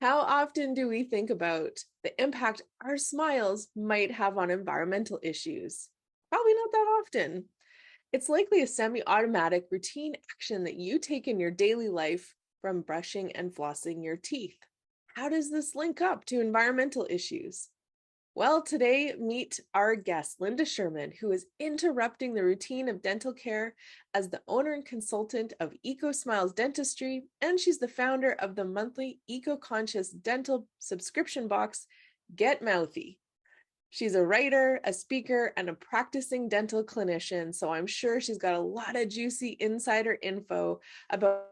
How often do we think about the impact our smiles might have on environmental issues? Probably not that often. It's likely a semi-automatic routine action that you take in your daily life, from brushing and flossing your teeth. How does this link up to environmental issues? Well, today, meet our guest, Lynda Sherman, who is interrupting the routine of dental care as the owner and consultant of Eco Smiles Dentistry, and she's the founder of the monthly eco-conscious dental subscription box, Get Mouthy. She's a writer, a speaker, and a practicing dental clinician, so I'm sure she's got a lot of juicy insider info about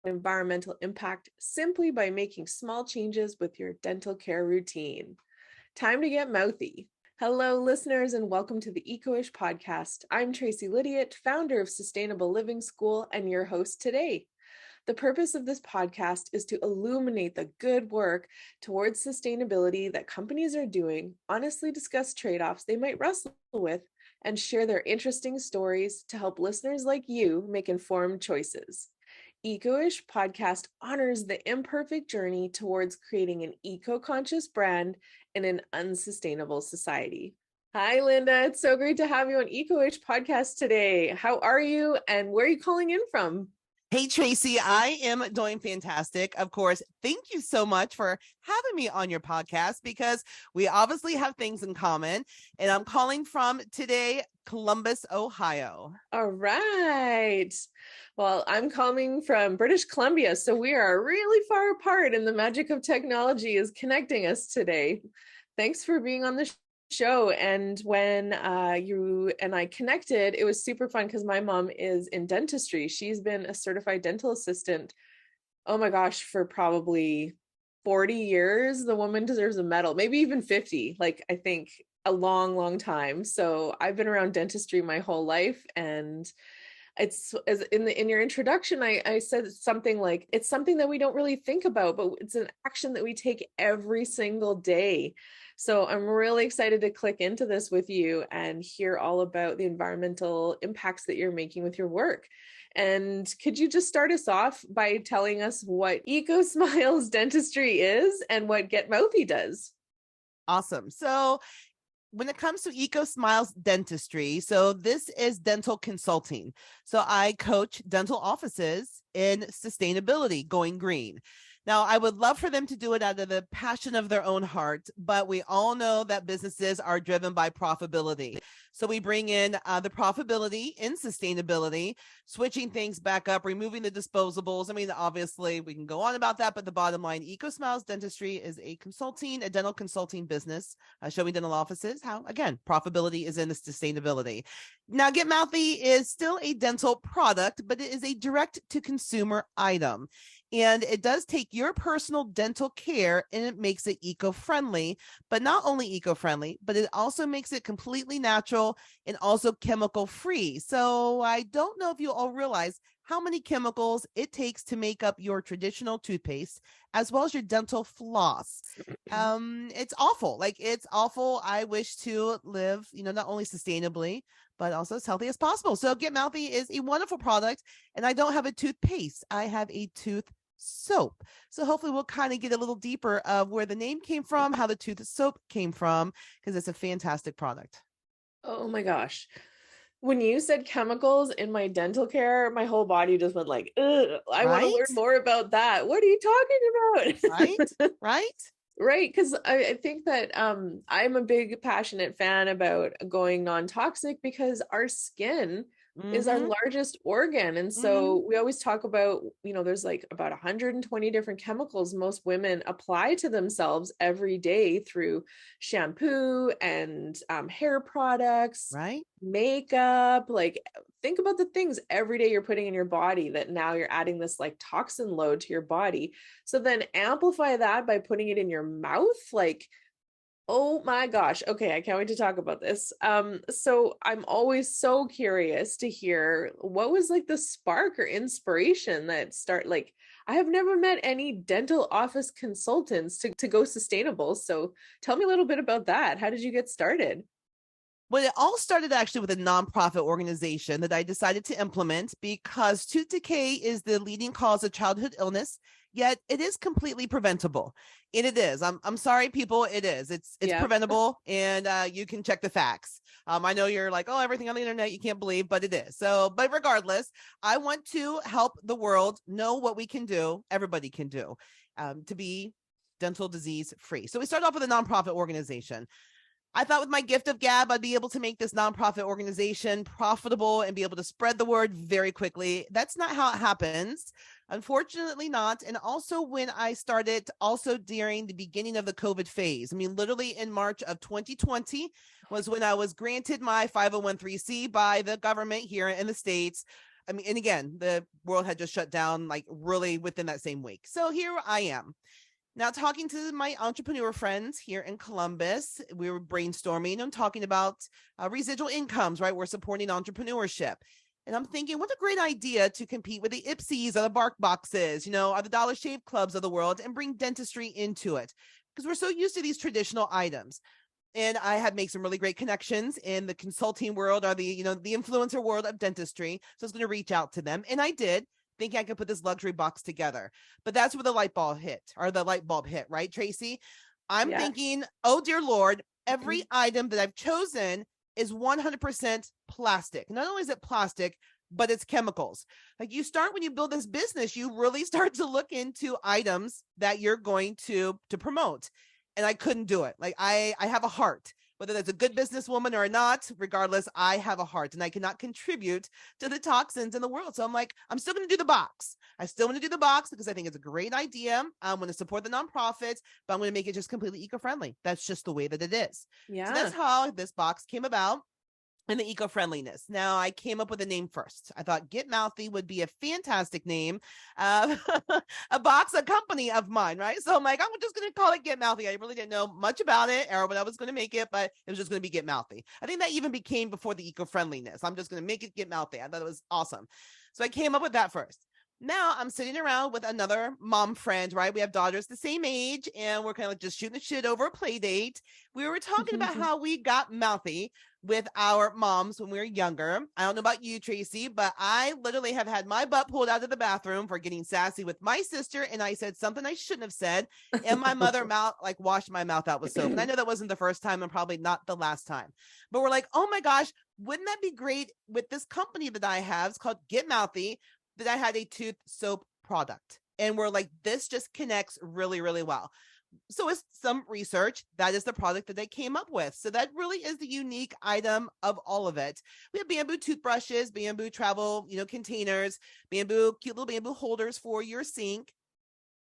environmental impact simply by making small changes with your dental care routine. Time to get mouthy. Hello, listeners, and welcome to the Eco-ish podcast. I'm Tracy Lydiot, founder of Sustainable Living School and your host today. The purpose of this podcast is to illuminate the good work towards sustainability that companies are doing, honestly discuss trade-offs they might wrestle with, and share their interesting stories to help listeners like you make informed choices. Eco-ish podcast honors the imperfect journey towards creating an eco-conscious brand in an unsustainable society. Hi, Lynda. It's so great to have you on Eco-ish podcast today. How are you and where are you calling in from? Hey, Tracy, I am doing fantastic. Of course, thank you so much for having me on your podcast because we obviously have things in common. And I'm calling from today, Columbus, Ohio. All right. Well, I'm calling from British Columbia, so we are really far apart, and the magic of technology is connecting us today. Thanks for being on the show. And when you and I connected, it was super fun because my mom is in dentistry. She's been a certified dental assistant, oh my gosh, for probably 40 years. The woman deserves a medal, maybe even 50, like I think a long, long time. So I've been around dentistry my whole life, and it's as in your introduction, I said something like it's something that we don't really think about, but it's an action that we take every single day. So I'm really excited to click into this with you and hear all about the environmental impacts that you're making with your work. And could you just start us off by telling us what Eco Smiles Dentistry is and what Get Mouthy does? Awesome. So when it comes to Eco Smiles Dentistry, so this is dental consulting. So I coach dental offices in sustainability, going green. Now, I would love for them to do it out of the passion of their own heart, but we all know that businesses are driven by profitability. So we bring in the profitability in sustainability, switching things back up, removing the disposables. I mean, obviously, we can go on about that, but the bottom line, Eco Smiles Dentistry is a dental consulting business, showing dental offices how, again, profitability is in the sustainability. Now, Get Mouthy is still a dental product, but it is a direct-to-consumer item. And it does take your personal dental care and it makes it eco-friendly, but not only eco-friendly, but it also makes it completely natural and also chemical-free. So I don't know if you all realize how many chemicals it takes to make up your traditional toothpaste, as well as your dental floss. It's awful. It's awful. I wish to live, not only sustainably, but also as healthy as possible. So Get Mouthy is a wonderful product. And I don't have a toothpaste. I have a tooth soap. So hopefully we'll kind of get a little deeper of where the name came from, how the tooth soap came from, because it's a fantastic product. Oh my gosh. When you said chemicals in my dental care, my whole body just went like, ugh, I want to learn more about that. What are you talking about? Right. Right, because I think that I'm a big passionate fan about going non-toxic because our skin is our largest organ. And so we always talk about, there's like about 120 different chemicals most women apply to themselves every day through shampoo and hair products, right? Makeup. Like, think about the things every day you're putting in your body that now you're adding this like toxin load to your body. So then amplify that by putting it in your mouth. Like, oh my gosh. Okay, I can't wait to talk about this. So I'm always so curious to hear what was like the spark or inspiration that I have never met any dental office consultants to go sustainable. So tell me a little bit about that. How did you get started? Well, it all started actually with a nonprofit organization that I decided to implement because tooth decay is the leading cause of childhood illness yet it is completely preventable. And it is. I'm sorry, people. It is. It's Yeah. preventable, and you can check the facts. I know you're like, oh, everything on the internet you can't believe, but it is. So, but regardless, I want to help the world know what we can do. Everybody can do to be dental disease free. So we started off with a nonprofit organization. I thought with my gift of gab, I'd be able to make this nonprofit organization profitable and be able to spread the word very quickly. That's not how it happens. Unfortunately not. And also when I started also during the beginning of the COVID phase, I mean, literally in March of 2020 was when I was granted my 501(c) by the government here in the States. I mean, and again, the world had just shut down like really within that same week. So here I am. Now, talking to my entrepreneur friends here in Columbus, we were brainstorming and talking about residual incomes, right? We're supporting entrepreneurship. And I'm thinking, what a great idea to compete with the Ipsies or the Bark Boxes, or the Dollar Shave Clubs of the world and bring dentistry into it. Because we're so used to these traditional items. And I had made some really great connections in the consulting world or the influencer world of dentistry. So I was going to reach out to them. And I did, thinking I could put this luxury box together. But that's where the light bulb hit, right, Tracy? I'm thinking, oh, dear Lord, every item that I've chosen is 100% plastic. Not only is it plastic, but it's chemicals. Like you start when you build this business, you really start to look into items that you're going to promote. And I couldn't do it. Like I have a heart, whether that's a good businesswoman or not, regardless, I have a heart and I cannot contribute to the toxins in the world. So I'm like, I'm still going to do the box. I still want to do the box because I think it's a great idea. I'm going to support the nonprofits, but I'm going to make it just completely eco-friendly. That's just the way that it is. Yeah. So that's how this box came about. And the eco-friendliness. Now, I came up with a name first. I thought Get Mouthy would be a fantastic name. A box, a company of mine, right? So I'm like, I'm just going to call it Get Mouthy. I really didn't know much about it or what I was going to make it, but it was just going to be Get Mouthy. I think that even became before the eco-friendliness. I'm just going to make it Get Mouthy. I thought it was awesome. So I came up with that first. Now I'm sitting around with another mom friend, right? We have daughters the same age, and we're kind of like just shooting the shit over a play date. We were talking about how we got mouthy with our moms when we were younger. I don't know about you, Tracy, but I literally have had my butt pulled out of the bathroom for getting sassy with my sister, and I said something I shouldn't have said, and my mother washed my mouth out with soap. And I know that wasn't the first time and probably not the last time, but we're like, oh my gosh, wouldn't that be great with this company that I have? It's called Get Mouthy, that I had a tooth soap product. And we're like, this just connects really, really well. So with some research, that is the product that they came up with. So that really is the unique item of all of it. We have bamboo toothbrushes, bamboo travel, containers, cute little bamboo holders for your sink.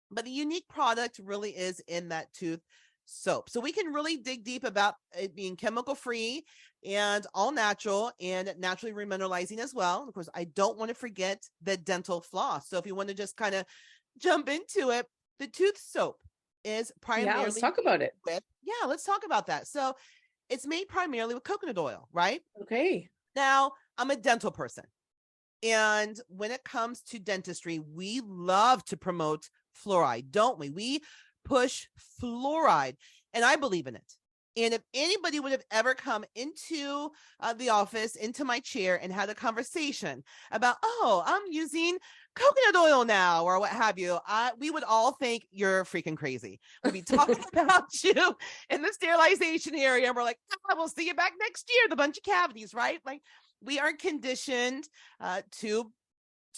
But the unique product really is in that tooth soap. So we can really dig deep about it being chemical free and all natural and naturally remineralizing as well. Of course, I don't want to forget the dental floss. So if you want to just kind of jump into it, the tooth soap is primarily let's talk about it. Let's talk about that. So it's made primarily with coconut oil, right? Okay. Now, I'm a dental person. And when it comes to dentistry, we love to promote fluoride, don't we? We push fluoride, and I believe in it. And if anybody would have ever come into the office, into my chair, and had a conversation about, oh, I'm using coconut oil now, or what have you, we would all think you're freaking crazy. We'd be talking about you in the sterilization area, and we're like, we'll see you back next year, the bunch of cavities, right? Like, we are conditioned to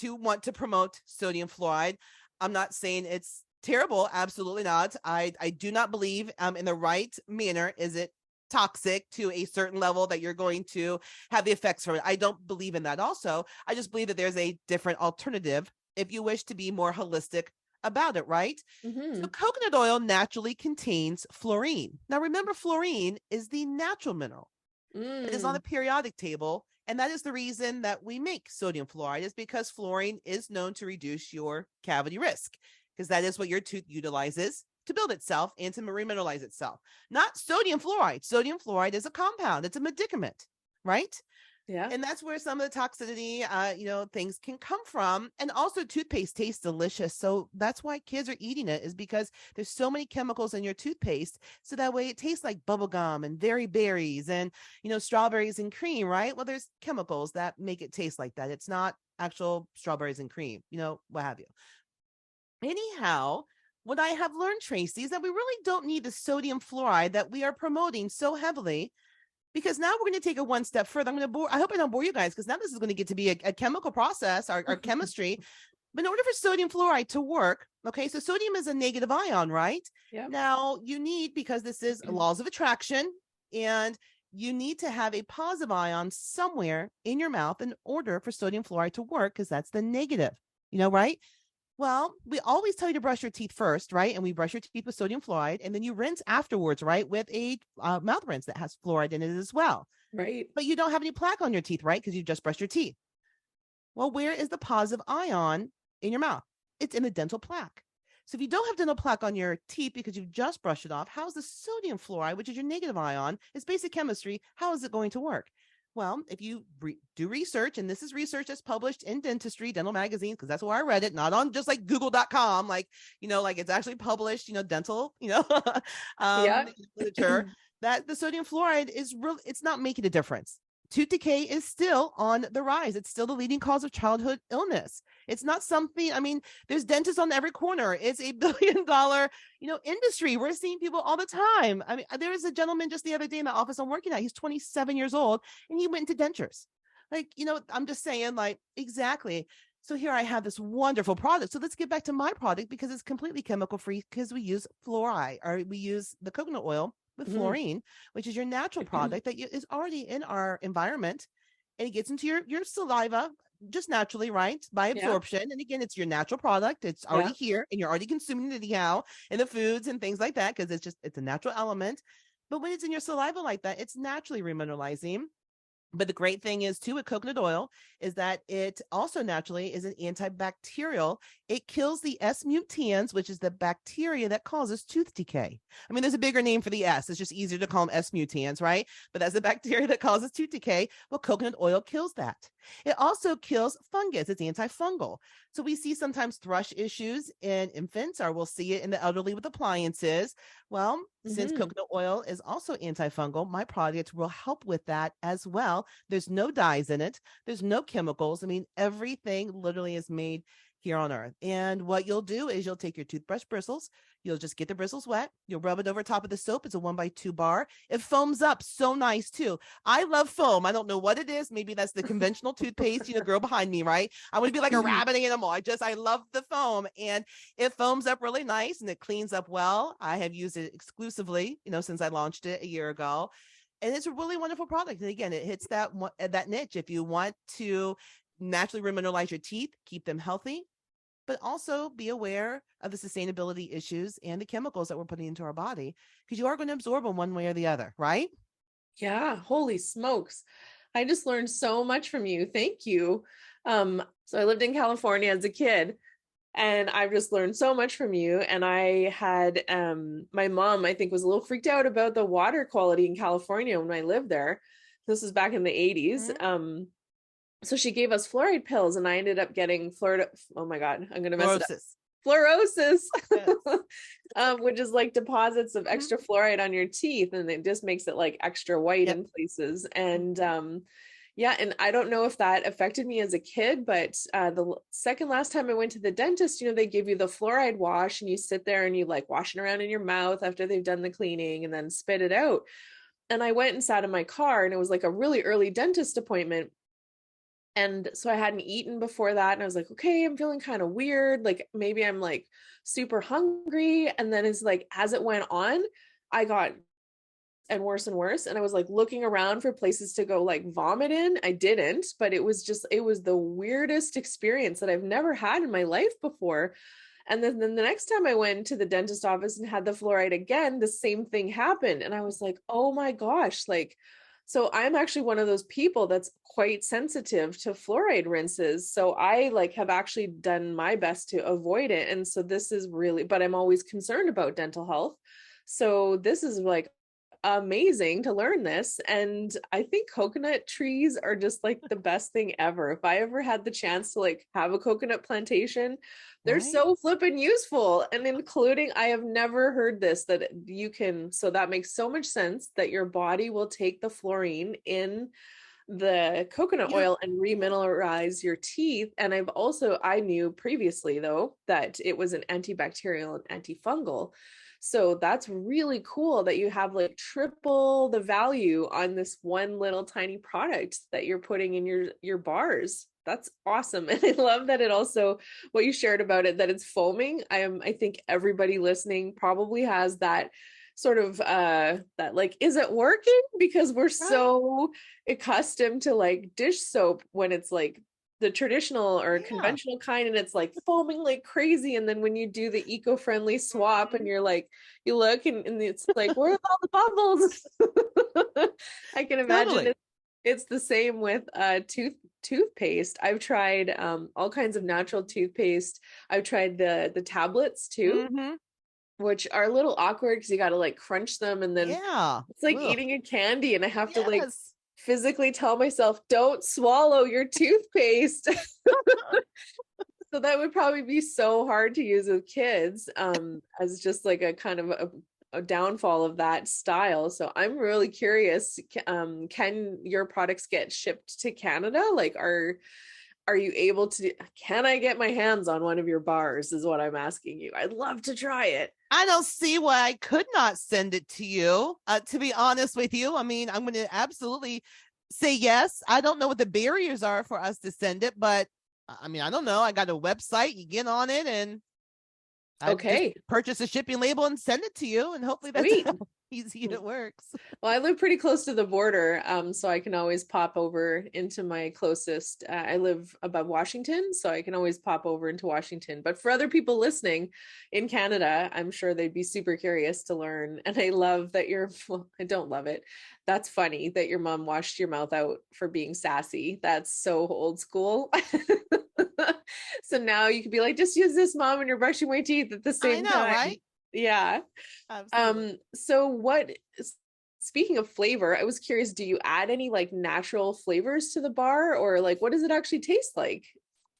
want to promote sodium fluoride. I'm not saying it's terrible. Absolutely not. I do not believe in the right manner is it toxic to a certain level that you're going to have the effects from it. I don't believe in that also. I just believe that there's a different alternative if you wish to be more holistic about it, right? So coconut oil naturally contains fluorine. Now remember, fluorine is the natural mineral. It is on the periodic table. And that is the reason that we make sodium fluoride, is because fluorine is known to reduce your cavity risk, because that is what your tooth utilizes to build itself and to remineralize itself. Not sodium fluoride. Sodium fluoride is a compound. It's a medicament, right? Yeah. And that's where some of the toxicity, things can come from. And also toothpaste tastes delicious. So that's why kids are eating it, is because there's so many chemicals in your toothpaste. So that way it tastes like bubble gum and very berries and, strawberries and cream, right? Well, there's chemicals that make it taste like that. It's not actual strawberries and cream, what have you. Anyhow, what I have learned, Tracy, is that we really don't need the sodium fluoride that we are promoting so heavily, because now we're going to take it one step further. I hope I don't bore you guys, because now this is going to get to be a chemical process, our chemistry. But in order for sodium fluoride to work, okay, so sodium is a negative ion, right? Yeah. Now you need, because this is laws of attraction, and you need to have a positive ion somewhere in your mouth in order for sodium fluoride to work, because that's the negative, right? Well, we always tell you to brush your teeth first, right? And we brush your teeth with sodium fluoride, and then you rinse afterwards, right? With a mouth rinse that has fluoride in it as well. Right. But you don't have any plaque on your teeth, right? Because you just brushed your teeth. Well, where is the positive ion in your mouth? It's in the dental plaque. So if you don't have dental plaque on your teeth because you've just brushed it off, how's the sodium fluoride, which is your negative ion, it's basic chemistry, how is it going to work? Well, if you do research, and this is research that's published in dentistry, dental magazines, because that's where I read it, not on just like google.com, like, like it's actually published, dental, Yeah. literature, that the sodium fluoride is real, it's not making a difference. Tooth decay is still on the rise. It's still the leading cause of childhood illness. It's not something, there's dentists on every corner. It's $1 billion, industry. We're seeing people all the time. There was a gentleman just the other day in the office I'm working at. He's 27 years old and he went into dentures. Like, I'm just saying, like, exactly. So here I have this wonderful product. So let's get back to my product, because it's completely chemical free, because we use fluoride, or we use the coconut oil with fluorine, which is your natural product that is already in our environment, and it gets into your saliva just naturally, right? By absorption. Yeah. And again, it's your natural product. It's already here, and you're already consuming it anyhow in the foods and things like that, because it's a natural element. But when it's in your saliva like that, it's naturally remineralizing. But the great thing is too with coconut oil is that it also naturally is an antibacterial. It kills the S mutans, which is the bacteria that causes tooth decay. There's a bigger name for the S. It's just easier to call them S mutans, right? But that's the bacteria that causes tooth decay. Well, coconut oil kills that. It also kills fungus. It's antifungal. So we see sometimes thrush issues in infants, or we'll see it in the elderly with appliances. Well, since coconut oil is also antifungal, my product will help with that as well. There's no dyes in it. There's no chemicals. Everything literally is made here on earth. And what you'll do is you'll take your toothbrush bristles. You'll just get the bristles wet. You'll rub it over top of the soap. It's a 1x2 bar. It foams up so nice too. I love foam. I don't know what it is. Maybe that's the conventional toothpaste, girl behind me, right? I want to be like a rabbit animal. I love the foam, and it foams up really nice and it cleans up well. I have used it exclusively, since I launched it a year ago. And it's a really wonderful product. And again, it hits that niche. If you want to naturally remineralize your teeth, keep them healthy, but also be aware of the sustainability issues and the chemicals that we're putting into our body, because you are going to absorb them one way or the other, right? Yeah. Holy smokes. I just learned so much from you. Thank you. So I lived in California as a kid, and I've just learned so much from you. And I had, my mom, I think, was a little freaked out about the water quality in California when I lived there. This was back in the 80s. So she gave us fluoride pills, and I ended up getting oh my God, I'm going to mess it up. Fluorosis, yes. Which is like deposits of extra fluoride on your teeth, and it just makes it like extra white in places. And and I don't know if that affected me as a kid, but the second last time I went to the dentist, they give you the fluoride wash, and you sit there and you like wash it around in your mouth after they've done the cleaning and then spit it out. And I went and sat in my car, and it was like a really early dentist appointment. And so I hadn't eaten before that. And I was like, okay, I'm feeling kind of weird. Like maybe I'm like super hungry. And then it's like, as it went on, I got and worse and worse. And I was like looking around for places to go like vomit in. I didn't, but it was the weirdest experience that I've never had in my life before. And then the next time I went to the dentist office and had the fluoride again, the same thing happened. And I was like, oh my gosh, like, so I'm actually one of those people that's quite sensitive to fluoride rinses. So I have actually done my best to avoid it. And so this is really, but I'm always concerned about dental health. So this is like amazing to learn this. And I think coconut trees are just like the best thing ever. If I ever had the chance to have a coconut plantation, they're so flippin' useful. And including, I have never heard this, that you can, so that makes so much sense that your body will take the fluorine in the coconut Yeah. oil and remineralize your teeth. And I knew previously though that it was an antibacterial and antifungal. So that's really cool that you have like triple the value on this one little tiny product that you're putting in your bars. That's awesome. And I love that it also, what you shared about it, that it's foaming. I think everybody listening probably has that sort of that like, is it working? Because we're Right. so accustomed to like dish soap when it's like the traditional or Yeah. conventional kind and it's like foaming like crazy. And then when you do the eco-friendly swap and Mhm. you're like, you look and it's like, where's all the bubbles? I can imagine Totally. it's the same with toothpaste. I've tried all kinds of natural toothpaste. I've tried the tablets too, Hmm. which are a little awkward because you got to like crunch them and then Yeah. it's like Ugh. eating a candy and I have to like Yes. physically tell myself, don't swallow your toothpaste. So that would probably be so hard to use with kids, as just like a kind of a downfall of that style. So I'm really curious, can your products get shipped to Canada? Like are you able to, can I get my hands on one of your bars is what I'm asking you. I'd love to try it. I don't see why I could not send it to you. To be honest with you, I mean, I'm going to absolutely say yes. I don't know what the barriers are for us to send it, but I mean, I don't know. I got a website. You get on it and I just Okay, purchase a shipping label and send it to you. And hopefully that's sweet. how easy it works. Well, I live pretty close to the border, so I can always pop over into my closest. I live above Washington, so I can always pop over into Washington. But for other people listening in Canada, I'm sure they'd be super curious to learn. And I love that well, I don't love it. That's funny that your mom washed your mouth out for being sassy. That's so old school. So now you could be like, just use this, mom, and you're brushing my teeth at the I same know, time. right? Yeah. Absolutely. So speaking of flavor, I was curious, do you add any like natural flavors to the bar or like what does it actually taste like?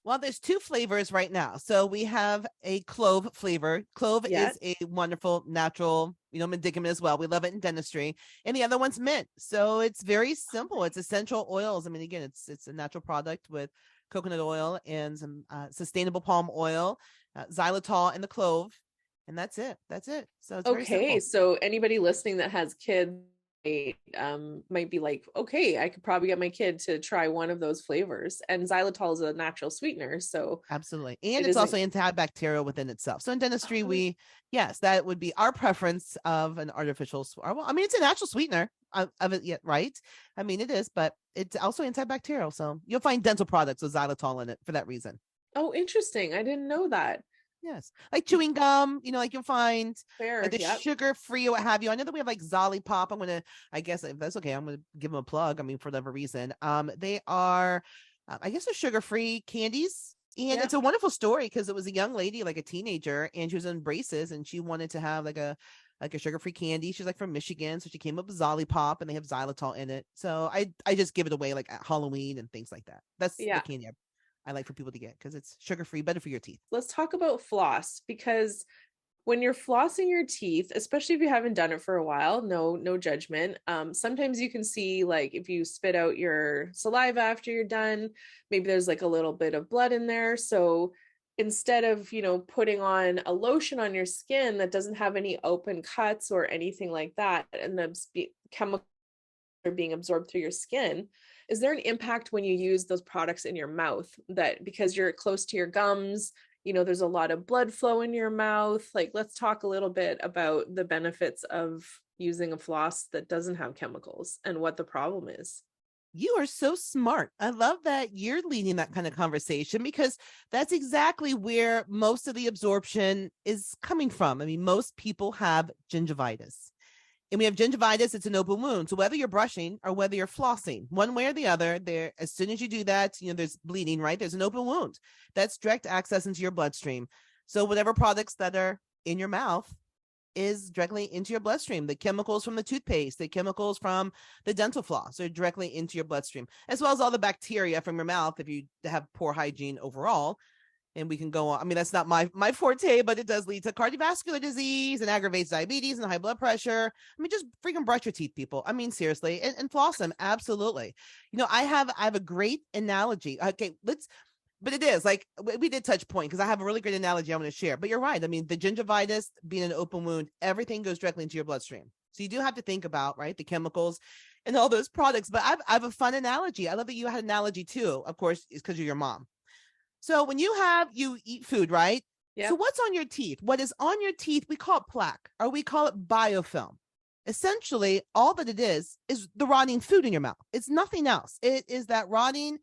Well, there's two flavors right now. So we have a clove flavor. Clove Yeah. is a wonderful natural, medicament as well. We love it in dentistry. And the other one's mint. So it's very simple. It's essential oils. I mean, again, it's a natural product with coconut oil and some sustainable palm oil, xylitol, and the clove. And that's it. That's it. So it's very Okay, simple. so anybody listening that has kids might be like, okay, I could probably get my kid to try one of those flavors. And xylitol is a natural sweetener, so Absolutely. And it it's isn't. also antibacterial within itself. So in dentistry, Oh, yes, that would be our preference of an artificial. Well, I mean, it's a natural sweetener of it, yet, right? I mean, it is, but it's also antibacterial. So you'll find dental products with xylitol in it for that reason. oh, interesting. I didn't know that. Yes. Like chewing gum, like you'll find like Fair. the Yep. sugar free or what have you. I know that we have like Zolly Pop. I guess if that's okay, I'm going to give them a plug. I mean, for whatever reason. They are, I guess they're sugar free candies. And Yeah. it's a wonderful story because it was a young lady, like a teenager, and she was in braces and she wanted to have like a sugar-free candy. She's like from Michigan, so she came up with Zolly Pop, and they have xylitol in it. So I just give it away like at Halloween and things like that. That's the Yeah. candy I like for people to get because it's sugar-free, better for your teeth. Let's talk about floss because when you're flossing your teeth, especially if you haven't done it for a while, no judgment. Sometimes you can see like if you spit out your saliva after you're done, maybe there's like a little bit of blood in there. So instead of, putting on a lotion on your skin that doesn't have any open cuts or anything like that, and the chemical are being absorbed through your skin, is there an impact when you use those products in your mouth that because you're close to your gums, there's a lot of blood flow in your mouth? Like, let's talk a little bit about the benefits of using a floss that doesn't have chemicals and what the problem is. You are so smart. I love that you're leading that kind of conversation because that's exactly where most of the absorption is coming from. I mean, most people have gingivitis. And we have gingivitis, it's an open wound. So whether you're brushing or whether you're flossing, one way or the other, there, as soon as you do that, there's bleeding, right? There's an open wound. That's direct access into your bloodstream. So whatever products that are in your mouth is directly into your bloodstream. The chemicals from the toothpaste, the chemicals from the dental floss are directly into your bloodstream, as well as all the bacteria from your mouth if you have poor hygiene overall. and we can go on. I mean, that's not my forte, but it does lead to cardiovascular disease and aggravates diabetes and high blood pressure. I mean, just freaking brush your teeth, people. I mean, seriously, and floss them. Absolutely. I have a great analogy. Okay, but it is like we did touch point because I have a really great analogy I'm going to share. But you're right. I mean, the gingivitis being an open wound, everything goes directly into your bloodstream. So you do have to think about, right, the chemicals and all those products. But I have a fun analogy. I love that you had an analogy too. Of course, it's because you're your mom. So when you eat food, right? Yeah. So what's on your teeth? What is on your teeth, we call it plaque, or we call it biofilm. Essentially, all that it is the rotting food in your mouth. It's nothing else. It is that rotting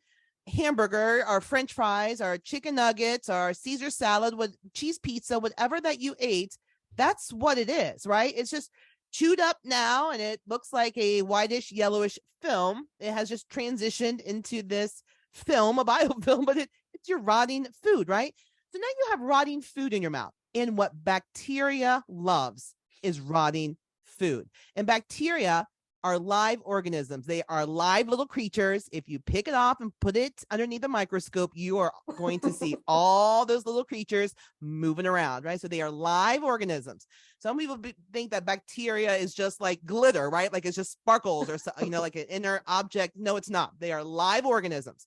hamburger or French fries or chicken nuggets or Caesar salad with cheese pizza, whatever that you ate. That's what it is, right? It's just chewed up now, and it looks like a whitish, yellowish film. It has just transitioned into this film, a biofilm, but it's your rotting food, right? So now you have rotting food in your mouth. And what bacteria loves is rotting food. And bacteria are live organisms. They are live little creatures. If you pick it off and put it underneath a microscope, you are going to see all those little creatures moving around, right? So they are live organisms. Some people think that bacteria is just like glitter, right? Like it's just sparkles or, like an inner object. No, it's not. They are live organisms.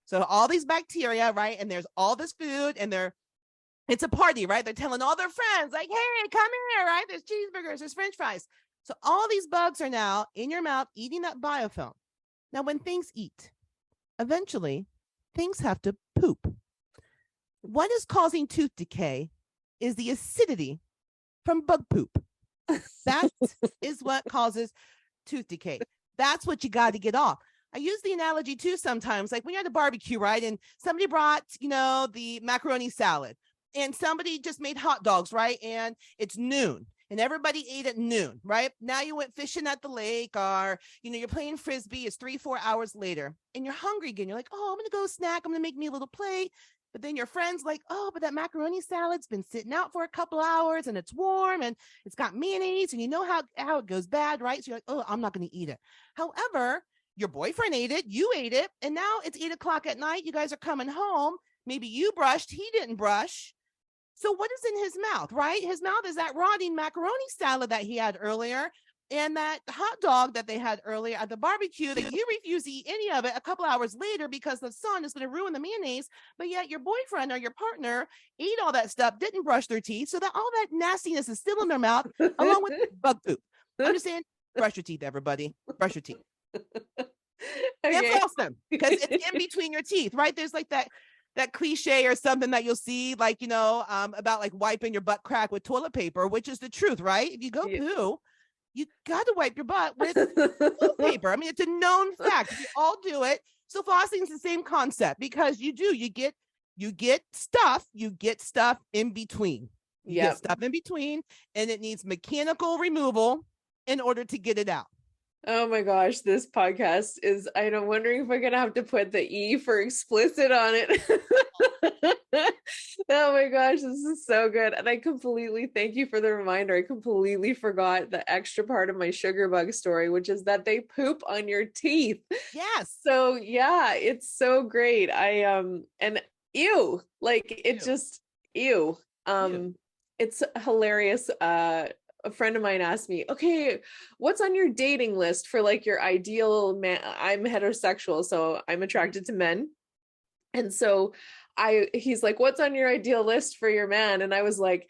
So all these bacteria, right? And there's all this food, and it's a party, right? They're telling all their friends, like, hey, come here, right? There's cheeseburgers, there's French fries. So all these bugs are now in your mouth eating that biofilm. Now, when things eat, eventually things have to poop. What is causing tooth decay is the acidity from bug poop. That is what causes tooth decay. That's what you got to get off. I use the analogy too sometimes, like when you're at a barbecue, right? And somebody brought, the macaroni salad, and somebody just made hot dogs, right? And it's noon. And everybody ate at noon, right? Now you went fishing at the lake, or, you're playing Frisbee. It's 3-4 hours later and you're hungry again. You're like, oh, I'm going to go snack. I'm going to make me a little plate. But then your friend's like, oh, but that macaroni salad's been sitting out for a couple hours and it's warm and it's got mayonnaise, and you know how it goes bad, right? So you're like, oh, I'm not going to eat it. However, your boyfriend ate it, you ate it, and now it's 8:00 at night. You guys are coming home. Maybe you brushed, he didn't brush. So what is in his mouth, right? His mouth is that rotting macaroni salad that he had earlier, and that hot dog that they had earlier at the barbecue that you refuse to eat any of it a couple hours later because the sun is going to ruin the mayonnaise. But yet your boyfriend or your partner ate all that stuff, didn't brush their teeth, so that all that nastiness is still in their mouth along with bug poop. I'm just saying, brush your teeth, everybody. Brush your teeth. Okay. And floss them, because it's in between your teeth, right? There's like that cliche or something that you'll see, like, about like wiping your butt crack with toilet paper, which is the truth, right? If you go poo, you got to wipe your butt with toilet paper. I mean, it's a known fact. We all do it. So flossing is the same concept, because you get stuff in between. You get stuff in between, and it needs mechanical removal in order to get it out. Oh my gosh, this podcast is, I'm wondering if I'm going to have to put the E for explicit on it. Oh my gosh, this is so good. And I completely thank you for the reminder. I completely forgot the extra part of my sugar bug story, which is that they poop on your teeth. Yes. So yeah, it's so great. And ew, like it just, ew. It's hilarious. A friend of mine asked me, okay, what's on your dating list for like your ideal man? I'm heterosexual, so I'm attracted to men. And so he's like, what's on your ideal list for your man? And I was like,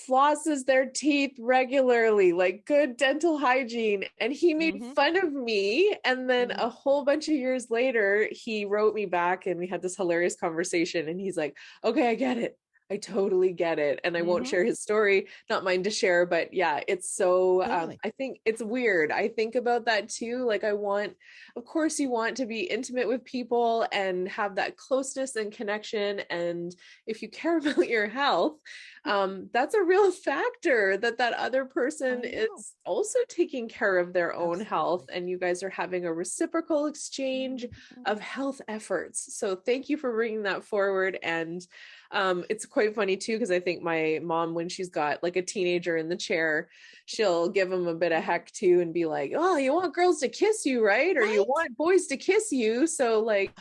flosses their teeth regularly, like good dental hygiene. And he made fun of me. And then a whole bunch of years later, he wrote me back and we had this hilarious conversation. And he's like, okay, I get it. I totally get it. And I won't share his story, not mine to share, but yeah, it's so, I think it's weird. I think about that too. Like of course you want to be intimate with people and have that closeness and connection. And if you care about your health, that's a real factor that other person is also taking care of their own health. And you guys are having a reciprocal exchange of health efforts. So thank you for bringing that forward. And it's quite funny too, because I think my mom, when she's got like a teenager in the chair, she'll give him a bit of heck too and be like, oh, you want girls to kiss you, right? Or you want boys to kiss you. So like,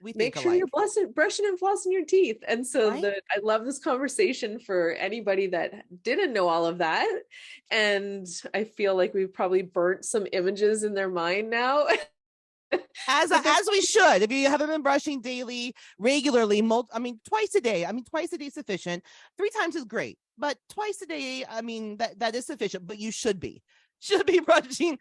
We make think sure you're alike, brushing and flossing your teeth. And so right? I love this conversation for anybody that didn't know all of that. And I feel like we've probably burnt some images in their mind now. But As we should. If you haven't been brushing daily, regularly, twice a day. I mean, twice a day is sufficient. 3 times is great, but twice a day, I mean, that is sufficient. But you should be brushing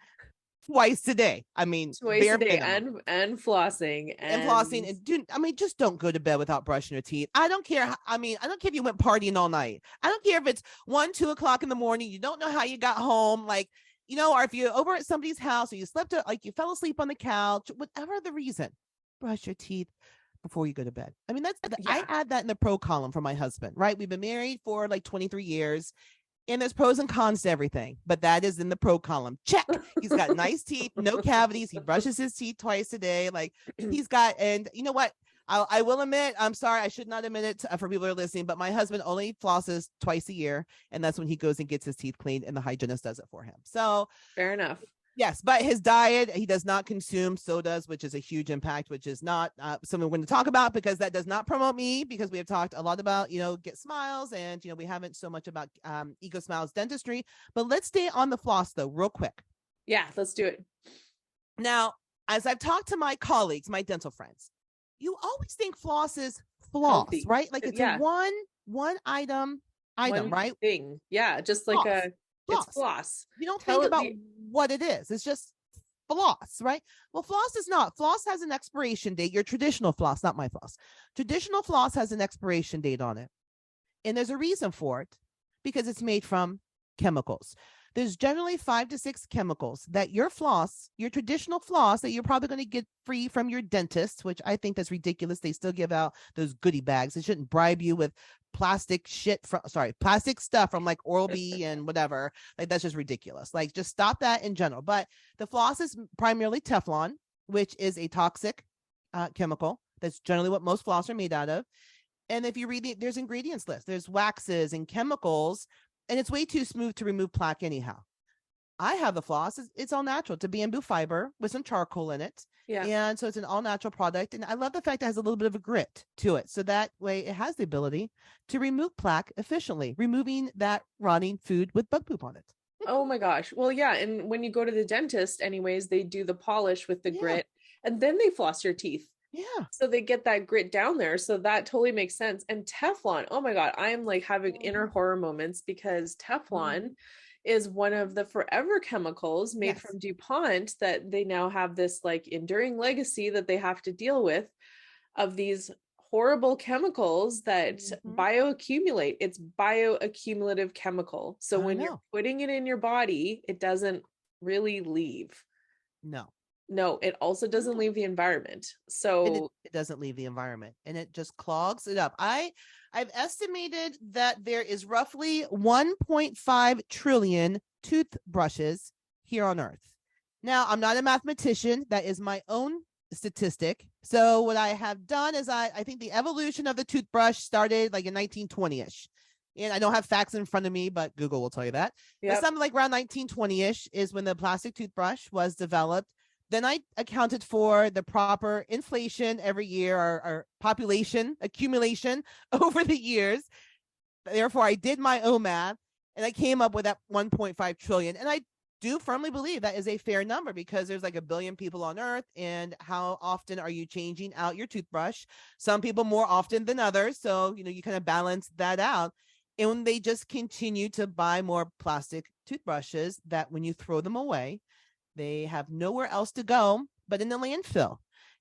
twice a day. I mean, twice a bare day minimum. and flossing And and flossing, and just don't go to bed without brushing your teeth. I don't care. I don't care if you went partying all night. I don't care if it's 1, 2 o'clock in the morning. You don't know how you got home. Like, or if you're over at somebody's house or you slept, like you fell asleep on the couch, whatever the reason, brush your teeth before you go to bed. I mean, I yeah. add that in the pro column for my husband, right? We've been married for like 23 years. And there's pros and cons to everything, but that is in the pro column. Check. He's got nice teeth, no cavities. He brushes his teeth twice a day. Like and you know what? I will admit, I'm sorry, I should not admit it for people who are listening, but my husband only flosses twice a year, and that's when he goes and gets his teeth cleaned, and the hygienist does it for him. So Fair enough. yes, but his diet, he does not consume sodas, which is a huge impact, which is not something we're going to talk about because that does not promote me, because we have talked a lot about, get smiles, and, we haven't so much about Eco Smiles dentistry. But let's stay on the floss, though, real quick. Yeah, let's do it. Now, as I've talked to my colleagues, my dental friends, you always think floss is floss, Healthy. right? Like it's Yeah. a one item, One right? thing. Yeah, just like Floss. it's floss. You don't think about what it is. It's just floss, right? Well, floss is not. Floss has an expiration date. Your traditional floss, not my floss. Traditional floss has an expiration date on it. And there's a reason for it, because it's made from chemicals. There's generally 5 to 6 chemicals that your traditional floss that you're probably going to get free from your dentist, which I think that's ridiculous. They still give out those goodie bags. They shouldn't bribe you with plastic stuff from like Oral-B and whatever. Like, that's just ridiculous. Like, just stop that in general. But the floss is primarily Teflon, which is a toxic chemical. That's generally what most floss are made out of. And if you read there's ingredients list, there's waxes and chemicals, and it's way too smooth to remove plaque anyhow. I have the floss. It's all natural. It's a bamboo fiber with some charcoal in it. Yeah. And so it's an all natural product. And I love the fact it has a little bit of a grit to it. So that way it has the ability to remove plaque efficiently, removing that rotting food with bug poop on it. Oh my gosh. Well, yeah. And when you go to the dentist, anyways, they do the polish with the grit and then they floss your teeth. Yeah. So they get that grit down there. So that totally makes sense. And Teflon, oh my God, I am like having inner horror moments because Teflon is one of the forever chemicals made from DuPont that they now have this like enduring legacy that they have to deal with, of these horrible chemicals that bioaccumulate. It's bioaccumulative chemical. So when you're putting it in your body, it doesn't really leave. No, it also doesn't leave the environment. So it doesn't leave the environment, and it just clogs it up. I've estimated that there is roughly 1.5 trillion toothbrushes here on Earth. Now, I'm not a mathematician. That is my own statistic. So what I have done is I think the evolution of the toothbrush started like in 1920-ish. And I don't have facts in front of me, but Google will tell you that. But something like around 1920-ish is when the plastic toothbrush was developed. Then I accounted for the proper inflation every year, or population accumulation over the years. Therefore, I did my own math, and I came up with that 1.5 trillion. And I do firmly believe that is a fair number, because there's like 1 billion people on Earth. And how often are you changing out your toothbrush? Some people more often than others. So, you kind of balance that out. And when they just continue to buy more plastic toothbrushes, that when you throw them away, they have nowhere else to go but in the landfill.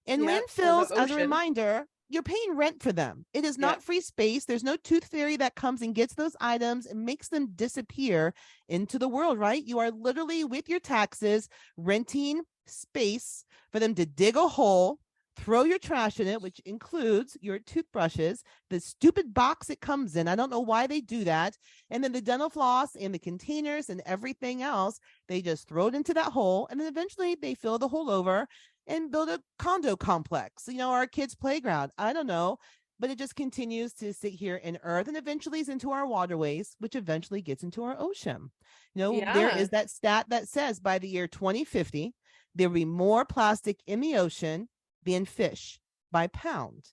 And landfills, as a reminder, you're paying rent for them. It is not free space. There's no tooth fairy that comes and gets those items and makes them disappear into the world, right? You are literally, with your taxes, renting space for them to dig a hole, throw your trash in it, which includes your toothbrushes, the stupid box it comes in. I don't know why they do that. And then the dental floss and the containers and everything else, they just throw it into that hole. And then eventually they fill the hole over and build a condo complex, or a kid's playground. I don't know. But it just continues to sit here in earth and eventually is into our waterways, which eventually gets into our ocean. There is that stat that says by the year 2050, there will be more plastic in the ocean than fish. by pound.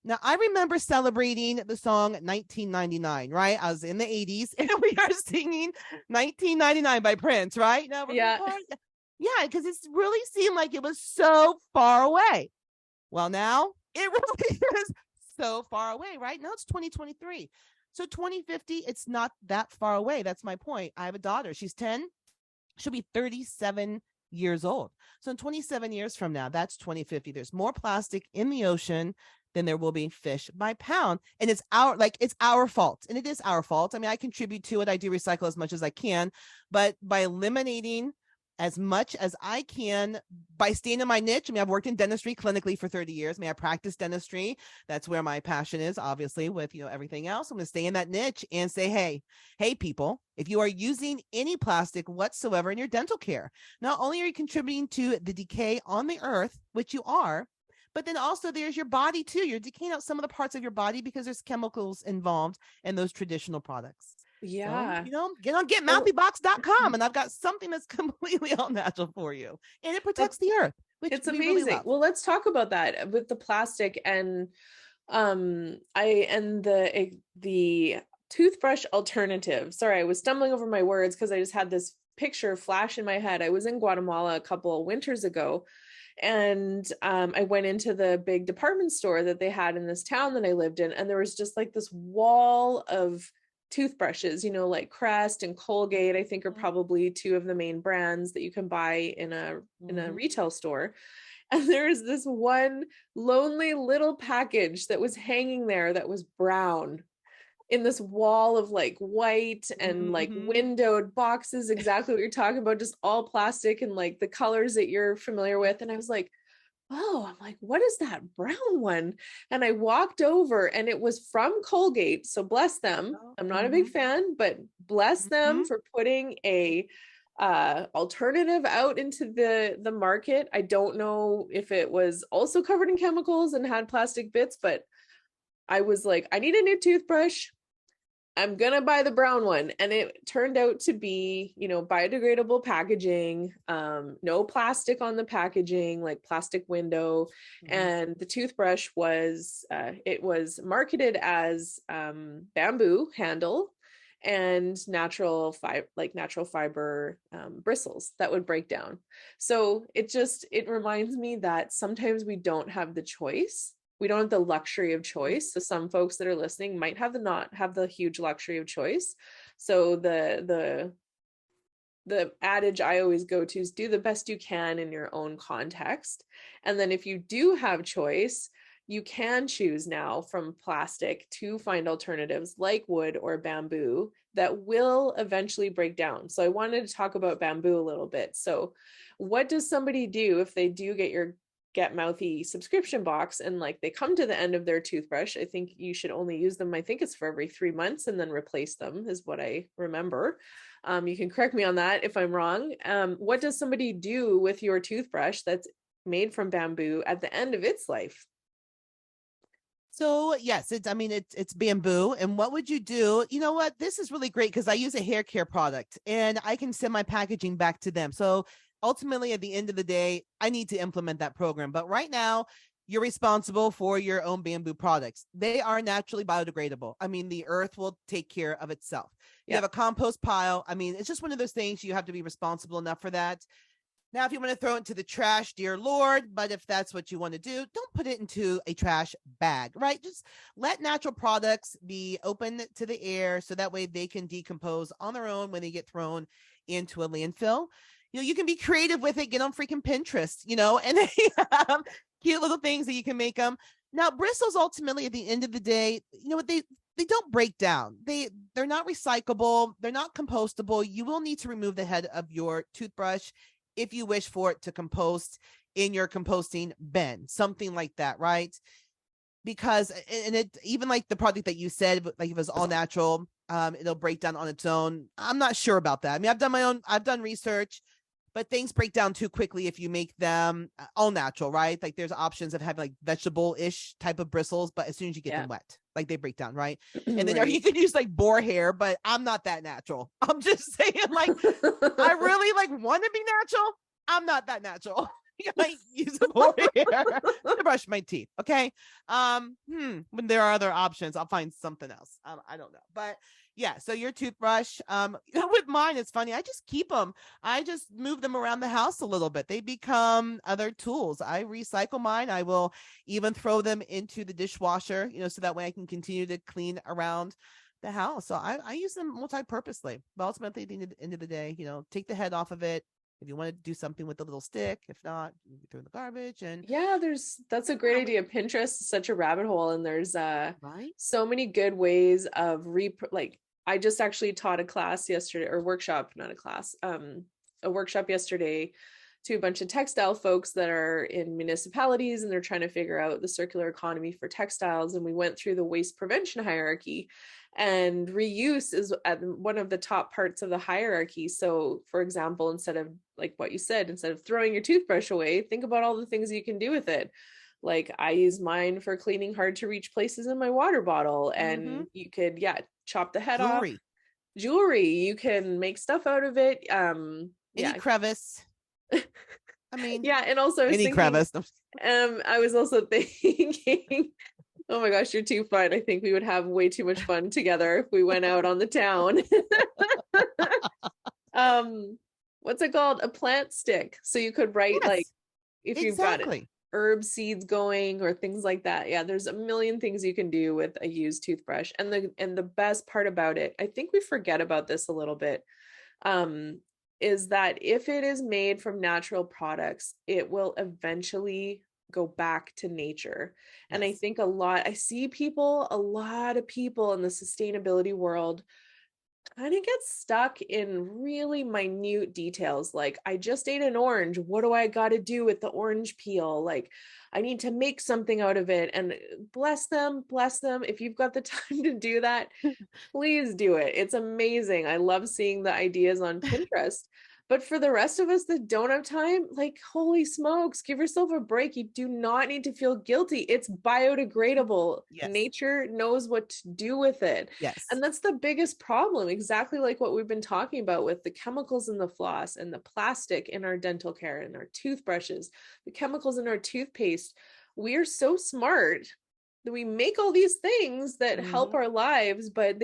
Now, I remember celebrating the song 1999, right? I was in the 80s and we are singing 1999 by Prince, right? Now we're going Yeah. to party. Yeah, because it really seemed like it was so far away. Well, now it really is so far away, right? Now it's 2023. So 2050, it's not that far away. That's my point. I have a daughter. She's 10. She'll be 37 years old. So in 27 years from now, that's 2050. There's more plastic in the ocean than there will be fish by pound. And it's our fault. And it is our fault. I mean, I contribute to it. I do recycle as much as I can, but by eliminating as much as I can by staying in my niche. I mean, I've worked in dentistry clinically for 30 years. I mean, I practice dentistry. That's where my passion is, obviously, with, everything else. I'm going to stay in that niche and say, hey, people, if you are using any plastic whatsoever in your dental care, not only are you contributing to the decay on the earth, which you are, but then also there's your body too. You're decaying out some of the parts of your body because there's chemicals involved in those traditional products. Yeah. So, get on getmouthybox.com and I've got something that's completely all natural for you. And it protects the earth, which it's we amazing. really love. Well, let's talk about that with the plastic and the toothbrush alternative. Sorry, I was stumbling over my words because I just had this picture flash in my head. I was in Guatemala a couple of winters ago, and I went into the big department store that they had in this town that I lived in, and there was just like this wall of toothbrushes, like Crest and Colgate, I think are probably two of the main brands that you can buy in a retail store. And there's this one lonely little package that was hanging there that was brown in this wall of like white and like windowed boxes, exactly what you're talking about, just all plastic and like the colors that you're familiar with. And I was like, oh, I'm like, what is that brown one? And I walked over and it was from Colgate. So bless them. I'm not a big fan, but bless them for putting a alternative out into the market. I don't know if it was also covered in chemicals and had plastic bits, but I was like, I need a new toothbrush. I'm gonna buy the brown one. And it turned out to be, biodegradable packaging, no plastic on the packaging, like plastic window. And the toothbrush was, it was marketed as bamboo handle and natural fiber bristles that would break down. So it reminds me that sometimes we don't have the choice. We don't have the luxury of choice. So some folks that are listening might not have the huge luxury of choice. So the adage I always go to is do the best you can in your own context. And then if you do have choice, you can choose now from plastic to find alternatives like wood or bamboo that will eventually break down. So I wanted to talk about bamboo a little bit. So what does somebody do if they do get your Get Mouthy subscription box and like they come to the end of their toothbrush? I think you should only use them, I think it's for every 3 months, and then replace them is what I remember. You can correct me on that if I'm wrong. What does somebody do with your toothbrush that's made from bamboo at the end of its life? So yes, it's bamboo. And what would you do? You know what? This is really great because I use a hair care product and I can send my packaging back to them. So ultimately, at the end of the day, I need to implement that program. But right now, you're responsible for your own bamboo products. They are naturally biodegradable. I mean, the earth will take care of itself. You have a compost pile. I mean, it's just one of those things you have to be responsible enough for that. Now, if you want to throw it into the trash, dear Lord, but if that's what you want to do, don't put it into a trash bag, right? Just let natural products be open to the air so that way they can decompose on their own when they get thrown into a landfill. You can be creative with it, get on freaking Pinterest, and they have cute little things that you can make them. Now, bristles ultimately at the end of the day, they don't break down. They're not recyclable. They're not compostable. You will need to remove the head of your toothbrush if you wish for it to compost in your composting bin, something like that, right? Because, and it even like the product that you said, like if it was all natural, it'll break down on its own. I'm not sure about that. I mean, I've done research, but things break down too quickly if you make them all natural, right? Like there's options of having like vegetable-ish type of bristles, but as soon as you get them wet, like they break down, right? And then you can use like boar hair, but I'm not that natural. I'm just saying, like, I really like want to be natural. I'm not that natural. I might use them over here to brush my teeth. Okay. When there are other options, I'll find something else. I don't know. But yeah, so your toothbrush, with mine, it's funny. I just keep them. I just move them around the house a little bit. They become other tools. I recycle mine. I will even throw them into the dishwasher, so that way I can continue to clean around the house. So I use them multi-purposely. But ultimately, at the end of the day, take the head off of it. If you want to do something with the little stick, if not, you can throw in the garbage. And Yeah, that's a great idea. Pinterest is such a rabbit hole, and there's right. so many good ways of like I just actually taught a class yesterday, or workshop, not a class, a workshop yesterday to a bunch of textile folks that are in municipalities, and they're trying to figure out the circular economy for textiles. And we went through the waste prevention hierarchy, and reuse is at one of the top parts of the hierarchy. So for example, instead of, like what you said, instead of throwing your toothbrush away, think about all the things you can do with it. Like I use mine for cleaning hard to reach places in my water bottle, and you could, chop the head off. Jewelry, you can make stuff out of it. Any crevice. I mean, yeah. And also I was any thinking, crevice. I was also thinking, oh my gosh, you're too fun. I think we would have way too much fun together if we went out on the town. What's it called? A plant stick. So you could write, yes, like, if you've got exactly. herb seeds going or things like that. Yeah, there's a million things you can do with a used toothbrush. And the best part about it, I think we forget about this a little bit, is that if it is made from natural products, it will eventually go back to nature. And I think a lot of people in the sustainability world kind of get stuck in really minute details. Like, I just ate an orange. What do I got to do with the orange peel? Like, I need to make something out of it. And bless them. If you've got the time to do that, please do it. It's amazing. I love seeing the ideas on Pinterest. But for the rest of us that don't have time, like, holy smokes, give yourself a break. You do not need to feel guilty. It's biodegradable. Yes. Nature knows what to do with it. Yes. And that's the biggest problem, exactly like what we've been talking about with the chemicals in the floss and the plastic in our dental care and our toothbrushes, the chemicals in our toothpaste. We are so smart that we make all these things that help our lives, but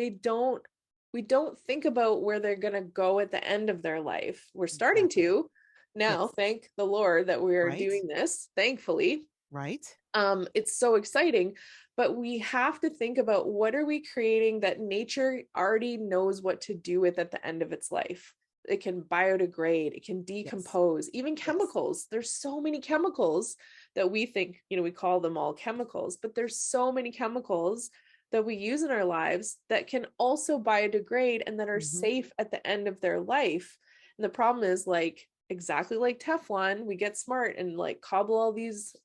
we don't think about where they're going to go at the end of their life. We're starting to now, thank the Lord that we are doing this, thankfully. Right. It's so exciting, but we have to think about, what are we creating that nature already knows what to do with at the end of its life? It can biodegrade, it can decompose, even chemicals. There's so many chemicals that we think, we call them all chemicals, but there's so many chemicals that we use in our lives that can also biodegrade and that are safe at the end of their life. And the problem is, like, exactly like Teflon, we get smart and like cobble all these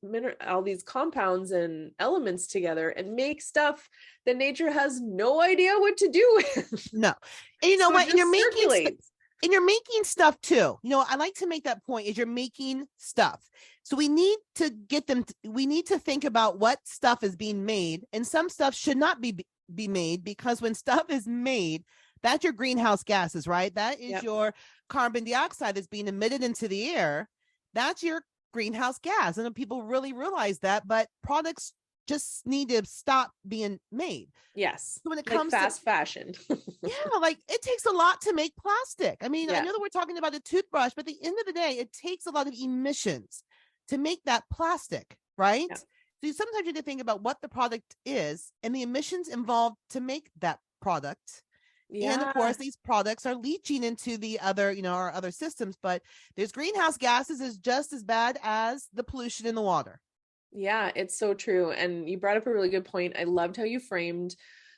compounds and elements together and make stuff that nature has no idea what to do with. No. And you know what? And you're making stuff too. I like to make that point, is you're making stuff. So we need to we need to think about what stuff is being made, and some stuff should not be made, because when stuff is made, that's your greenhouse gases, right? That is your carbon dioxide that's being emitted into the air. That's your greenhouse gas. And people really realize that, but products just need to stop being made. Yes. So when it comes to fast fashion. like it takes a lot to make plastic. I mean, I know that we're talking about a toothbrush, but at the end of the day, it takes a lot of emissions to make that plastic, right? Yeah. So sometimes you have to think about what the product is and the emissions involved to make that product. Yeah. And of course, these products are leaching into the other, our other systems, but there's greenhouse gases is just as bad as the pollution in the water. Yeah, it's so true. And you brought up a really good point. I loved how you framed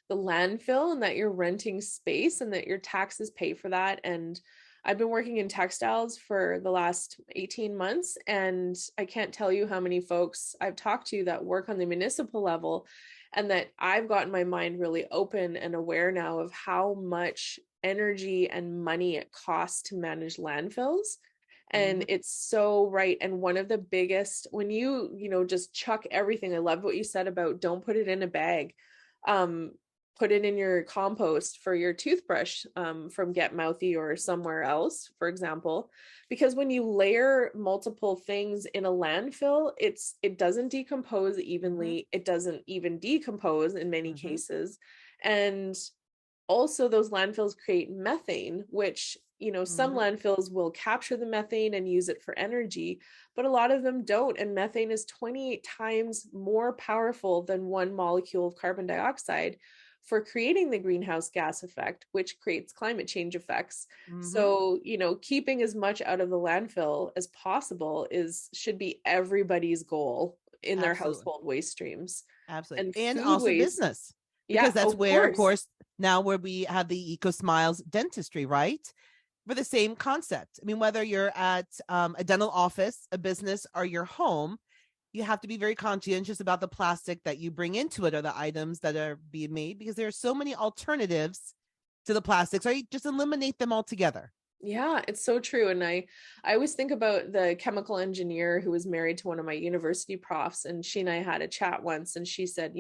the landfill, and that you're renting space and that your taxes pay for that. And I've been working in textiles for the last 18 months, and I can't tell you how many folks I've talked to that work on the municipal level, and that I've gotten my mind really open and aware now of how much energy and money it costs to manage landfills. And it's so right. And one of the biggest, when you just chuck everything, I love what you said about don't put it in a bag. put it in your compost for your toothbrush from Get Mouthy or somewhere else, for example, because when you layer multiple things in a landfill, it doesn't decompose Mm-hmm. evenly. It doesn't even decompose in many Mm-hmm. cases. And also those landfills create methane, which, some Mm-hmm. landfills will capture the methane and use it for energy, but a lot of them don't. And methane is 28 times more powerful than one molecule of carbon dioxide for creating the greenhouse gas effect, which creates climate change effects. Mm-hmm. So, keeping as much out of the landfill as possible should be everybody's goal in their Absolutely. household waste streams. Absolutely. And And food also waste, business, because yeah, that's of where, of course. course, now where we have the Eco Smiles dentistry, right? For the same concept. I mean, whether you're at a dental office, a business, or your home, you have to be very conscientious about the plastic that you bring into it or the items that are being made, because there are so many alternatives to the plastics, or you just eliminate them altogether. Yeah, it's so true. And I always think about the chemical engineer who was married to one of my university profs, and she and I had a chat once, and she said,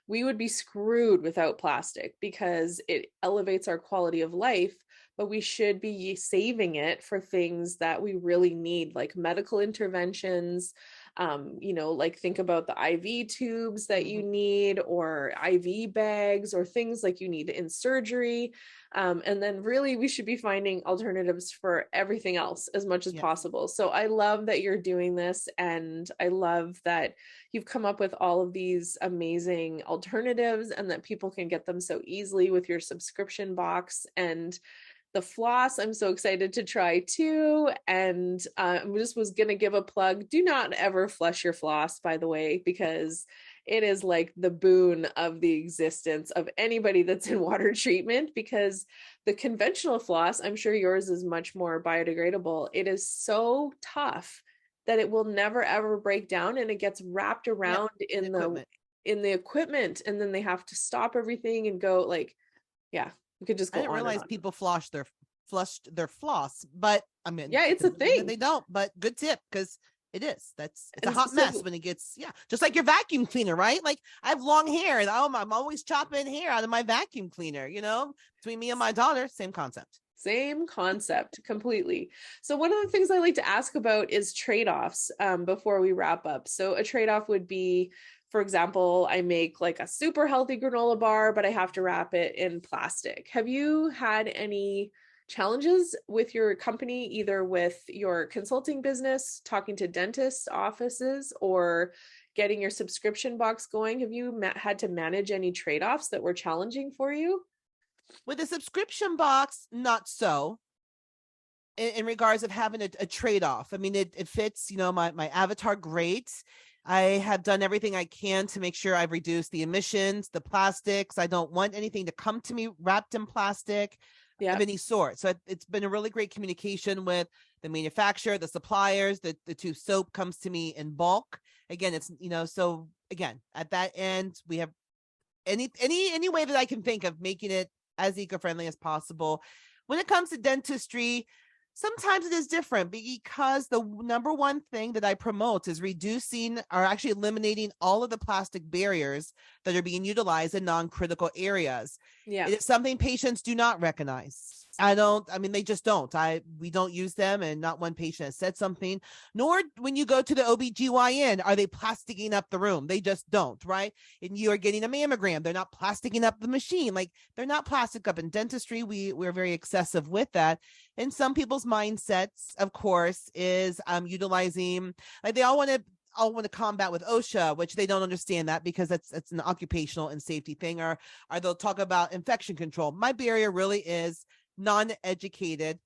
we would be screwed without plastic because it elevates our quality of life, but we should be saving it for things that we really need, like medical interventions. Like think about the IV tubes that you Mm-hmm. need, or IV bags, or things like you need in surgery. And then really we should be finding alternatives for everything else as much as Yes. possible. So I love that you're doing this, and I love that you've come up with all of these amazing alternatives and that people can get them so easily with your subscription box. And the floss, I'm so excited to try too. And I just was going to give a plug. Do not ever flush your floss, by the way, because it is like the boon of the existence of anybody that's in water treatment, because the conventional floss, I'm sure yours is much more biodegradable. It is so tough that it will never ever break down, and it gets wrapped Yep. around The equipment. in the equipment, and then they have to stop everything and go, like, yeah, we could just I go didn't on and realize on. people flushed their floss, but I mean, Yeah, it it's a doesn't mean that thing. they don't. But good tip, because it's a And hot mess so, when it gets, yeah, just like your vacuum cleaner, right? Like I have long hair, and I'm always chopping hair out of my vacuum cleaner. Between me and my daughter, same concept. same concept completely. So one of the things I like to ask about is trade-offs before we wrap up. So a trade-off would be, for example, I make like a super healthy granola bar, but I have to wrap it in plastic. Have you had any challenges with your company, either with your consulting business, talking to dentist offices, or getting your subscription box going? Have you had to manage any trade-offs that were challenging for you? With a subscription box, not so. In regards of having a trade-off, I mean, it fits, my avatar great. I have done everything I can to make sure I've reduced the emissions, the plastics. I don't want anything to come to me wrapped in plastic of Yeah. any sort. So it's been a really great communication with the manufacturer, the suppliers. The tube soap comes to me in bulk. Again, it's, so again, at that end, we have any way that I can think of making it as eco-friendly as possible. When it comes to dentistry, sometimes it is different, because the number one thing that I promote is reducing, or actually eliminating, all of the plastic barriers that are being utilized in non-critical areas. Yeah. It is something patients do not recognize. They just don't. We don't use them, and not one patient has said something. Nor when you go to the OBGYN, are they plasticking up the room? They just don't, right? And you are getting a mammogram, they're not plasticking up the machine. Like, they're not plastic up. In dentistry, we're very excessive with that. And some people's mindsets, of course, is utilizing, like, they all want to combat with OSHA, which they don't understand that, because it's an occupational and safety thing, or they'll talk about infection control. My barrier really is non-educated.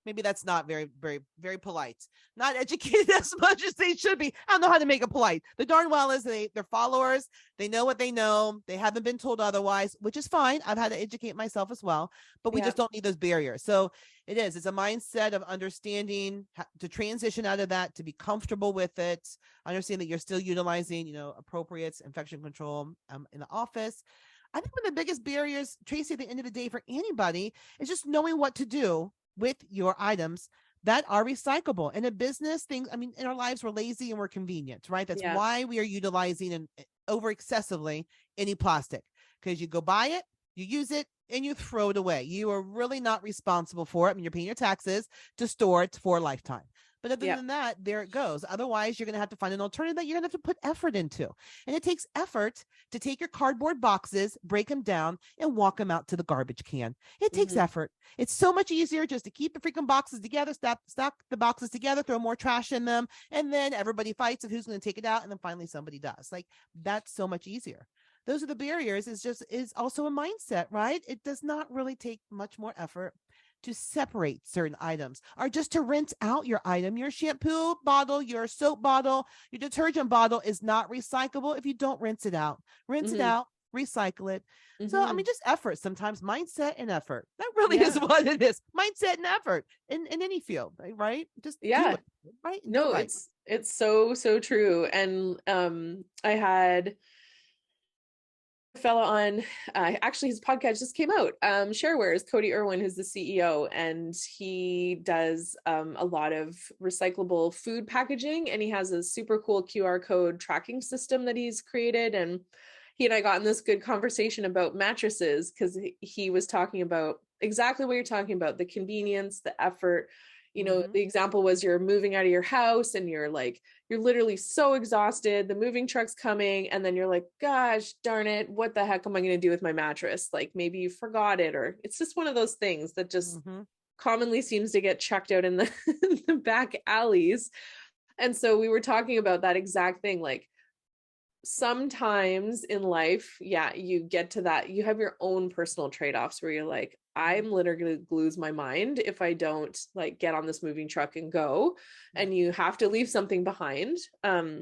Maybe that's not very, very, very polite. Not educated as much as they should be. I don't know how to make it polite. The darn well is they're followers. They know what they know. They haven't been told otherwise, which is fine. I've had to educate myself as well, but we Yeah. just don't need those barriers. So it's a mindset of understanding to transition out of that, to be comfortable with it, understand that you're still utilizing, appropriate infection control in the office. I think one of the biggest barriers, Tracy, at the end of the day for anybody, is just knowing what to do with your items that are recyclable. In a business, things, in our lives, we're lazy and we're convenient, right? That's Yeah. why we are utilizing and over excessively any plastic. because you go buy it, you use it, and you throw it away. You are really not responsible for it. I mean, you're paying your taxes to store it for a lifetime. But other Yeah. than that, there it goes. Otherwise, you're going to have to find an alternative that you're going to have to put effort into. And it takes effort to take your cardboard boxes, break them down, and walk them out to the garbage can. It takes Mhm. effort. It's so much easier just to keep the freaking boxes together, stack the boxes together, throw more trash in them, and then everybody fights of who's going to take it out, and then finally somebody does. Like, that's so much easier. Those are the barriers. Is also a mindset, right? It does not really take much more effort to separate certain items, or just to rinse out your item. Your shampoo bottle, your soap bottle, your detergent bottle is not recyclable if you don't rinse it out. Rinse it Mhm. out, recycle it. So, I mean, Mhm. just effort sometimes, mindset and effort. That really is Yeah. what it is. Mindset and effort in any field, right? Just do Yeah. it, right? And do it No, right. it's so true. And I had a fellow on actually his podcast just came out. Sharewares, Cody Irwin, who's the CEO, and he does a lot of recyclable food packaging, and he has a super cool QR code tracking system that he's created. And he and I got in this good conversation about mattresses because he was talking about exactly what you're talking about, the convenience, the effort. You know, Mm-hmm. the example was you're moving out of your house and you're literally so exhausted, the moving truck's coming, and then you're like, gosh darn it, what the heck am I going to do with my mattress? Like, maybe you forgot it, or it's just one of those things that just Mm-hmm. commonly seems to get chucked out in the back alleys. And so we were talking about that exact thing. Like, sometimes in life, yeah, you get to that, you have your own personal trade-offs where you're like, I'm literally gonna lose my mind if I don't like get on this moving truck and go. And you have to leave something behind,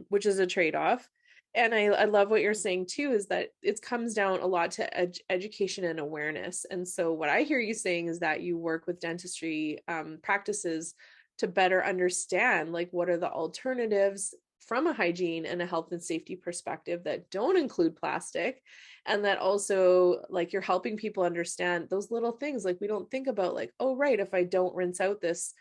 which is a trade-off. And I love what you're saying too, is that it comes down a lot to education and awareness. And so what I hear you saying is that you work with dentistry practices to better understand like what are the alternatives from a hygiene and a health and safety perspective that don't include plastic, and that also like you're helping people understand those little things. Like, we don't think about like, oh right, if I don't rinse out this,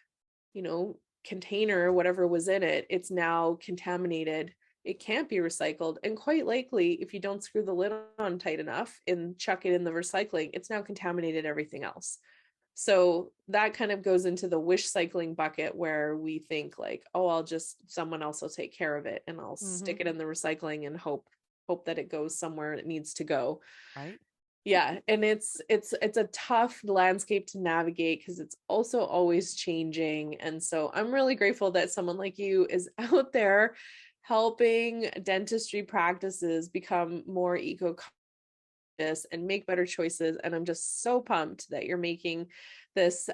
you know, container, whatever was in it, it's now contaminated, it can't be recycled, and quite likely if you don't screw the lid on tight enough and chuck it in the recycling, it's now contaminated everything else. So that kind of goes into the wish cycling bucket where we think like, oh, someone else will take care of it and I'll Mm-hmm. stick it in the recycling and hope that it goes somewhere it needs to go. Right. Yeah, and it's a tough landscape to navigate because it's also always changing. And so I'm really grateful that someone like you is out there helping dentistry practices become more eco and make better choices. And I'm just so pumped that you're making this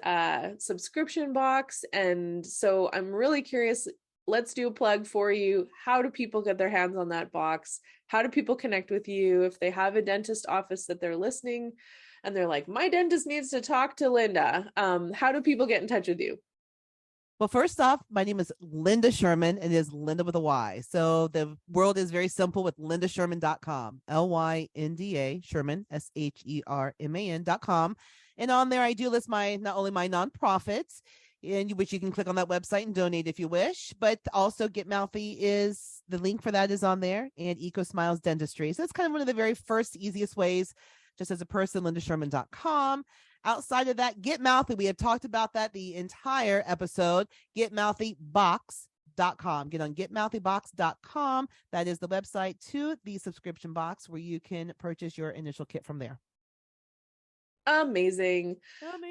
subscription box. And so I'm really curious. Let's do a plug for you. How do people get their hands on that box? How do people connect with you if they have a dentist office that they're listening and they're like, my dentist needs to talk to Lynda? How do people get in touch with you? Well, first off, my name is Lynda Sherman, and it is Lynda with a Y. So the world is very simple with lyndasherman.com, Lynda Sherman, SHERMAN.com. And on there, I do list not only my nonprofits, which you can click on that website and donate if you wish, but also Get Mouthy is the link for that is on there, and Eco Smiles Dentistry. So it's kind of one of the very first, easiest ways, just as a person, lyndasherman.com. Outside of that, Get Mouthy, we have talked about that the entire episode. GetMouthyBox.com. Get on GetMouthyBox.com. That is the website to the subscription box where you can purchase your initial kit from there. Amazing.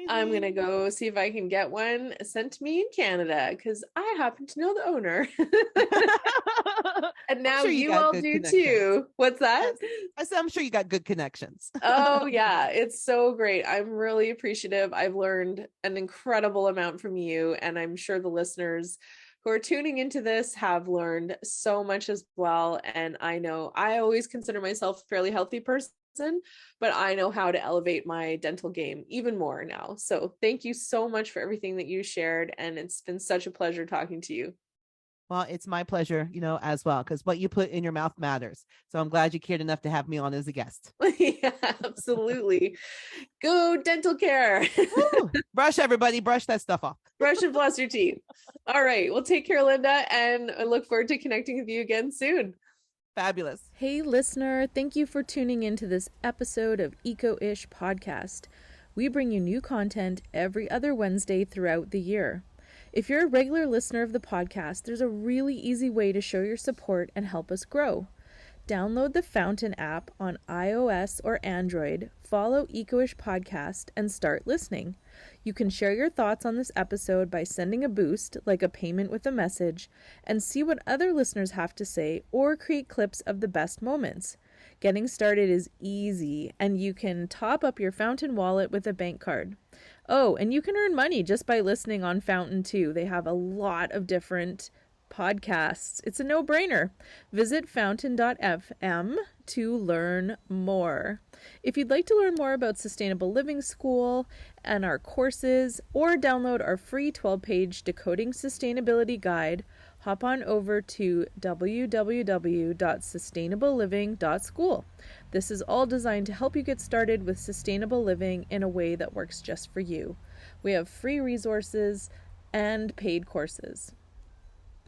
I'm going to Amazing. go see if I can get one sent to me in Canada because I happen to know the owner. And I'm now sure you you got all good do connections. too. What's that? Yes. I said, I'm sure you got good connections. Oh, yeah. It's so great. I'm really appreciative. I've learned an incredible amount from you, and I'm sure the listeners who are tuning into this have learned so much as well. And I know I always consider myself a fairly healthy person, but I know how to elevate my dental game even more now. So thank you so much for everything that you shared. And it's been such a pleasure talking to you. Well, it's my pleasure, as well, because what you put in your mouth matters. So I'm glad you cared enough to have me on as a guest. Yeah, absolutely. Go dental care. Woo! Brush, everybody, brush that stuff off. Brush and floss your teeth. All right. Well, take care, Lynda, and I look forward to connecting with you again soon. Fabulous. Hey, listener, thank you for tuning into this episode of Eco-ish Podcast. We bring you new content every other Wednesday throughout the year. If you're a regular listener of the podcast, there's a really easy way to show your support and help us grow. Download the Fountain app on iOS or Android, follow Eco-ish Podcast, and start listening. You can share your thoughts on this episode by sending a boost, like a payment with a message, and see what other listeners have to say or create clips of the best moments. Getting started is easy, and you can top up your Fountain wallet with a bank card. Oh, and you can earn money just by listening on Fountain too. They have a lot of different podcasts. It's a no-brainer. Visit fountain.fm to learn more. If you'd like to learn more about Sustainable Living School and our courses, or download our free 12-page Decoding Sustainability Guide, hop on over to www.sustainableliving.school. This is all designed to help you get started with sustainable living in a way that works just for you. We have free resources and paid courses.